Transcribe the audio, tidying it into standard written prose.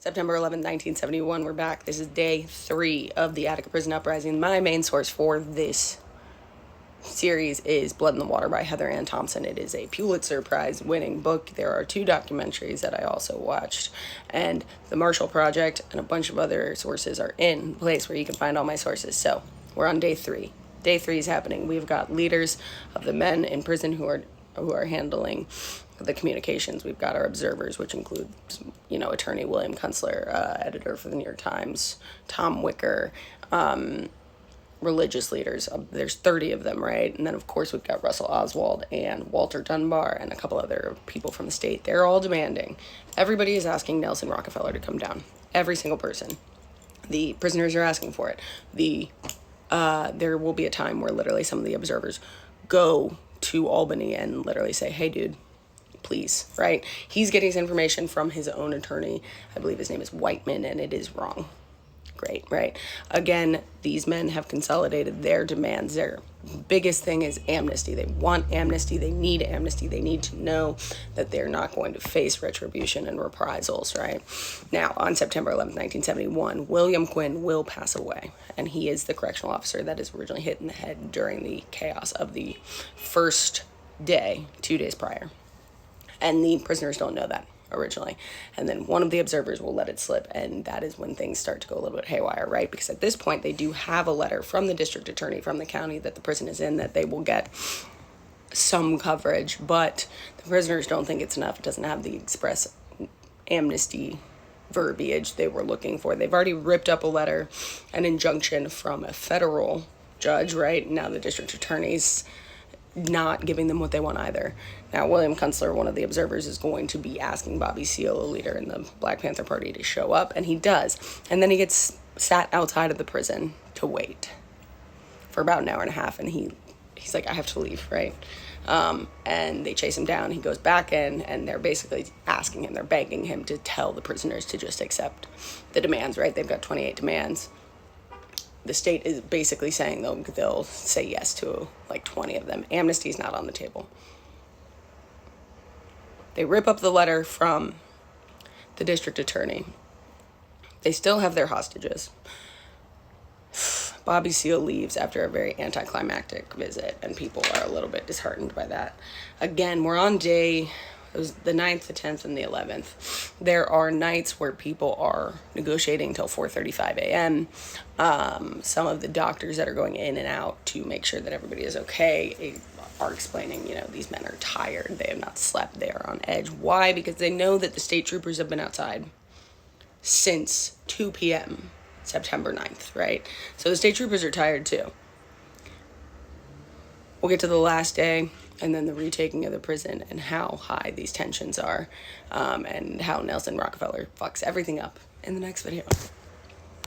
September 11th, 1971, we're back. This is day 3 of the Attica prison uprising. My main source for this series is Blood in the Water by Heather Ann Thompson. It is a Pulitzer Prize winning book. There are 2 documentaries that I also watched, and the Marshall Project and a bunch of other sources are in place where you can find all my sources. So we're on day 3. Day 3 is happening. We've got leaders of the men in prison who are handling the communications. We've got our observers, which include, attorney William Kunstler, editor for the New York Times, Tom Wicker, religious leaders. There's 30 of them, right? And then, of course, we've got Russell Oswald and Walter Dunbar and a couple other people from the state. They're all demanding. Everybody is asking Nelson Rockefeller to come down. Every single person. The prisoners are asking for it. There will be a time where literally some of the observers go to Albany and literally say, hey, dude, please, right? He's getting his information from his own attorney. I believe his name is Whiteman, and it is wrong. Great, right? Again, these men have consolidated their demands. Their biggest thing is amnesty. They want amnesty. They need amnesty. They need to know that they're not going to face retribution and reprisals, right? Now, on September 11th, 1971, William Quinn will pass away, and he is the correctional officer that is originally hit in the head during the chaos of the first day, 2 days prior. And the prisoners don't know that originally. And then one of the observers will let it slip, and that is when things start to go a little bit haywire, right? Because at this point, they do have a letter from the district attorney from the county that the prison is in that they will get some coverage, but the prisoners don't think it's enough. It doesn't have the express amnesty verbiage they were looking for. They've already ripped up a letter, an injunction from a federal judge, right? Now the district attorney's not giving them what they want either. Now, William Kunstler, one of the observers, is going to be asking Bobby Seale, a leader in the Black Panther Party, to show up, and he does. And then he gets sat outside of the prison to wait for about an hour and a half, and he's like, I have to leave, right? And they chase him down. He goes back in, and they're basically asking him, they're begging him to tell the prisoners to just accept the demands, right? They've got 28 demands. The state is basically saying they'll say yes to like 20 of them. Amnesty is not on the table. They rip up the letter from the district attorney. They still have their hostages. Bobby Seale leaves after a very anticlimactic visit, and people are a little bit disheartened by that. Again, we're on day... It was the 9th, the 10th, and the 11th. There are nights where people are negotiating till 4:35 a.m. Some of the doctors that are going in and out to make sure that everybody is okay are explaining, these men are tired. They have not slept. They are on edge. Why? Because they know that the state troopers have been outside since 2 p.m. September 9th, right? So the state troopers are tired too. We'll get to the last day, and then the retaking of the prison, and how high these tensions are, and how Nelson Rockefeller fucks everything up in the next video.